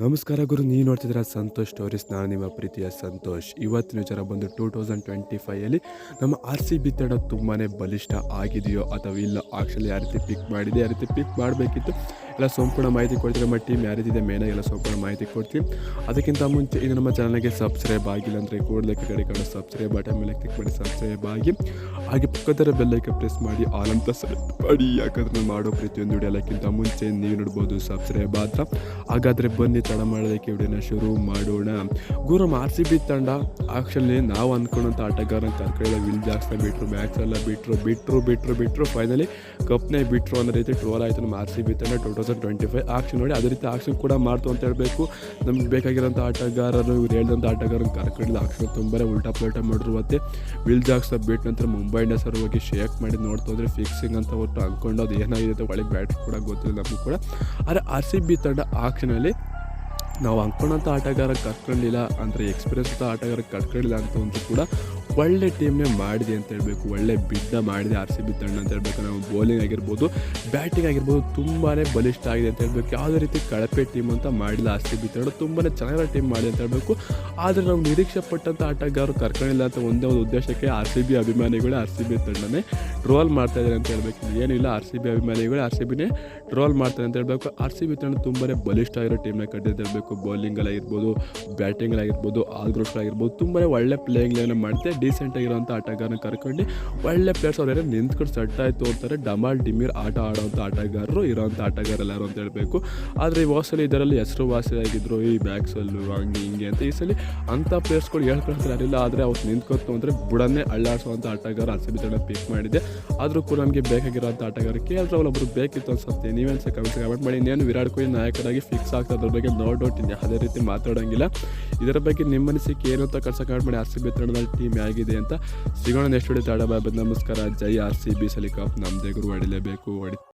ನಮಸ್ಕಾರ ಗುರು, ನೀವು ನೋಡ್ತಿದ್ದೀರಾ ಸಂತೋಷ್ ಸ್ಟೋರೀಸ್. ನಾನು ನಿಮ್ಮ ಪ್ರೀತಿಯ ಸಂತೋಷ್. ಇವತ್ತಿನ ವಿಚಾರ ಬಂದು 2025 ನಮ್ಮ RCB ತಂಡ ತುಂಬಾ ಬಲಿಷ್ಠ ಆಗಿದೆಯೋ ಅಥವಾ ಇಲ್ಲ, ಆ್ಯಕ್ಚುಲಿ ಯಾವ ರೀತಿ ಪಿಕ್ ಮಾಡಿದೆ, ಯಾವ ರೀತಿ ಪಿಕ್ ಮಾಡಬೇಕಿತ್ತು ಎಲ್ಲ ಸಂಪೂರ್ಣ ಮಾಹಿತಿ ಕೊಡ್ತೀವಿ. ನಮ್ಮ ಟೀಮ್ ಯಾವ ರೀತಿ ಇದೆ ಮೇನಾಗಿ ಎಲ್ಲ ಸಂಪೂರ್ಣ ಮಾಹಿತಿ ಕೊಡ್ತೀವಿ. ಅದಕ್ಕಿಂತ ಮುಂಚೆ ಇದು ನಮ್ಮ ಚಾನಲ್ಗೆ ಸಬ್ಸ್ಕ್ರೈಬ್ ಆಗಿಲ್ಲ ಅಂದರೆ ಕೂಡಲೇ ಕಡೆ ಕಡೆ ಸಬ್ಸ್ಕ್ರೈಬ್ ಬಟನ್ ಮೇಲೆ ಕ್ಲಿಕ್ ಮಾಡಿ ಸಬ್ಸ್ಕ್ರೈಬ್ ಆಗಿ, ಹಾಗೆ ಪಕ್ಕದ ಬೆಲ್ಲೈಕನ್ ಪ್ರೆಸ್ ಮಾಡಿ ಆಲ್ ಅಂತ ಸೆಲೆಕ್ಟ್ ಮಾಡಿ. ಯಾಕಂದ್ರೆ ನಾವು ಮಾಡೋ ಪ್ರತಿಯೊಂದು ವಿಡಿಯೋ ಎಲ್ಲಕ್ಕಿಂತ ಮುಂಚೆ ನೀವು ನೋಡ್ಬೋದು ಸಬ್ಸ್ಕ್ರೈಬ್ ಆದ್ರೆ. ಹಾಗಾದರೆ ಬನ್ನಿ ತಡ ಮಾಡೋದಕ್ಕೆ ವಿಡಿಯೋನ ಶುರು ಮಾಡೋಣ. ಗುರು, ನಮ್ಮ RCB ತಂಡ ಆ್ಯಕ್ಚುಲಿ ನಾವು ಅಂದ್ಕೊಂಡಂಥ ಆಟಗಾರನ ಕರ್ಕೊಳ್ಳೋ ವಿಲ್ ಜಾಕ್ಸ್ನ ಬಿಟ್ಟರು, ಮ್ಯಾಕ್ಸ್ ಎಲ್ಲ ಬಿಟ್ಟರು ಫೈನಲಿ ಕಪ್ನೇ ಬಿಟ್ಟರು ಅನ್ನೋ ರೀತಿ ಟ್ರೋಲ್ ಆಯಿತು ನಮ್ಮ RCB ತಂಡ 2025 ಆಕ್ಷನ್ ನೋಡಿ. ಅದೇ ರೀತಿ ಆಕ್ಷನ್ ಕೂಡ ಮಾಡ್ತು ಅಂತ ಹೇಳಬೇಕು. ನಮ್ಗೆ ಬೇಕಾಗಿರೋಂಥ ಆಟಗಾರರು, ಇವ್ರು ಹೇಳಿದಂಥ ಆಟಗಾರನ ಕರ್ಕೊಂಡಿಲ್ಲ. ಆಕ್ಷನ್ ತುಂಬಾ ಉಲ್ಟಾ ಪಲ್ಟ ಮಾಡಿದ್ರು. ಮತ್ತು ವಿಲ್ ಜಾಕ್ಸ್ನ ಬಿಟ್ಟು ನಂತರ ಮುಂಬೈ ಇಂಡಿಯನ್ಸ್ ಅವ್ರು ಹೋಗಿ ಶೇಕ್ ಮಾಡಿ ನೋಡ್ತಾ ಹೋದರೆ ಫಿಕ್ಸಿಂಗ್ ಅಂತ ಒಟ್ಟು ಅಂದ್ಕೊಂಡು ಅದು ಏನಾಗಿದೆ ಅಂತ ಒಳಗೆ ಬ್ಯಾಟ್ರ್ ಕೂಡ ಗೊತ್ತಿಲ್ಲ ನಮಗೂ ಕೂಡ. ಆದರೆ RCB ತಂಡ ಆಕ್ಷನಲ್ಲಿ ನಾವು ಅಂದ್ಕೊಂಡಂಥ ಆಟಗಾರ ಕರ್ಕೊಂಡಿಲ್ಲ ಅಂದರೆ ಎಕ್ಸ್ಪೀರಿಯನ್ಸ್ ಆಟಗಾರ ಕರ್ಕೊಂಡಿಲ್ಲ ಅಂತ ಒಂದು ಕೂಡ ಒಳ್ಳೆ ಟೀಮ್ನೇ ಮಾಡಿದೆ ಅಂತ ಹೇಳಬೇಕು. ಒಳ್ಳೆ ಬಿಡ್ಡ ಮಾಡಿದೆ RCB ತಂಡ ಅಂತ ಹೇಳಬೇಕು. ನಾವು ಬೌಲಿಂಗ್ ಆಗಿರ್ಬೋದು, ಬ್ಯಾಟಿಂಗ್ ಆಗಿರ್ಬೋದು ತುಂಬಾ ಬಲಿಷ್ಠ ಆಗಿದೆ ಅಂತ ಹೇಳಬೇಕು. ಯಾವುದೇ ರೀತಿ ಕಳಪೆ ಟೀಮ್ ಅಂತ ಮಾಡಿಲ್ಲ RCB ತಂಡ, ತುಂಬಾ ಚೆನ್ನಾಗಿರೋ ಟೀಮ್ ಮಾಡಿದೆ ಅಂತ ಹೇಳಬೇಕು. ಆದರೆ ನಾವು ನಿರೀಕ್ಷೆ ಪಟ್ಟಂಥ ಆಟಗಾರರು ಕರ್ಕೊಂಡಿಲ್ಲ ಅಂತ ಒಂದೇ ಒಂದು ಉದ್ದೇಶಕ್ಕೆ RCB ಅಭಿಮಾನಿಗಳು RCB ತಂಡನೇ ಟ್ರೋಲ್ ಮಾಡ್ತಾಯಿದ್ದಾರೆ ಅಂತ ಹೇಳಬೇಕು. ಏನಿಲ್ಲ, RCB ಅಭಿಮಾನಿಗಳು RCBನೇ ಟ್ರೋಲ್ ಮಾಡ್ತಾರೆ ಅಂತ ಹೇಳಬೇಕು. RCB ತಂಡ ತುಂಬಾ ಬಲಿಷ್ಠ ಆಗಿರೋ ಟೀಮ್ನ ಕಟ್ಟಿದೆ ಅಂತ ಹೇಳಬೇಕು. ಬೌಲಿಂಗಲ್ಲಾಗಿರ್ಬೋದು, ಬ್ಯಾಟಿಂಗಲ್ಲಾಗಿರ್ಬೋದು, ಆಗಿರ್ಬೋದು ತುಂಬಾ ಒಳ್ಳೆ ಪ್ಲೇಯಿಂಗ್ ಲೈನ್ ಮಾಡಿದೆ. ಡೀಸೆಂಟ್ ಆಗಿರೋಂಥ ಆಟಗಾರನ ಕರ್ಕೊಂಡು ಒಳ್ಳೆ ಪ್ಲೇಯರ್ಸ್ ಅವ್ರು ನಿಂತ್ಕೊಂಡು ಸೆಟ್ ಆಯಿತು ಅಂತಾರೆ. ಡಮಾಲ್ ಡಿಮೀರ್ ಆಟ ಆಡೋವಂಥ ಆಟಗಾರರು ಇರೋವಂಥ ಆಟಗಾರರು ಯಾರು ಅಂತ ಹೇಳಬೇಕು. ಆದರೆ ಈ ವಾಸಲ್ಲಿ ಇದರಲ್ಲಿ ಹೆಸರುವಾಸಿಯಾಗಿದ್ದರು, ಈ ಬ್ಯಾಕ್ಸಲ್ಲು ಹಂಗೆ ಹಿಂಗೆ ಅಂತ. ಈ ಸಲ ಅಂಥ ಪ್ಲೇಯರ್ಸ್ಗಳು ಹೇಳ್ಕೊಳ್ತಾರೆ ಯಾರಿಲ್ಲ. ಆದರೆ ಅವ್ರು ನಿಂತ್ಕೊತು ಅಂದರೆ ಬುಡನ್ನೇ ಅಳ್ಳಾಡಿಸುವಂಥ ಆಟಗಾರ RCB ತಂಡ ಪಿಕ್ ಮಾಡಿದೆ. ಆದರೂ ಕೂಡ ನಮಗೆ ಬೇಕಾಗಿರೋಂಥ ಆಟಗಾರ KL ರಾಹುಲ್ ಒಬ್ಬರು ಬೇಕಿತ್ತು ಅನ್ಸುತ್ತೆ. ನೀವೇನು ಕಮೆಂಟ್ ಮಾಡಿ. ಇನ್ನೇನು ವಿರಾಟ್ ಕೊಹ್ಲಿ ನಾಯಕರಾಗಿ ಫಿಕ್ಸ್ ಆಗ್ತಾ ಅದ್ರ ಬಗ್ಗೆ ನೋ ಡೌಟ್ ಇದೆ, ಅದೇ ರೀತಿ ಮಾತಾಡೋಂಗಿಲ್ಲ. ಇದರ ಬಗ್ಗೆ ನಿಮ್ಮ ಅನಿಸಿಕೆ ಏನು ಅಂತ ಕಮೆಂಟ್ ಮಾಡಿ. RCB ತಂಡದ ಟೀಮ್ ಆಗಿದೆ ಅಂತ. ಸಿಗೋಣ ನೆಕ್ಸ್ಟ್ ವಿಡಿಯೋ. ತಾಡ ಬಾಯ್, ನಮಸ್ಕಾರ. ಜೈ RCB. ಸಲಿ ಕಪ್ ನಮ್ಮದೇ ಗುರು, ಹೊಡಿಲೇಬೇಕು.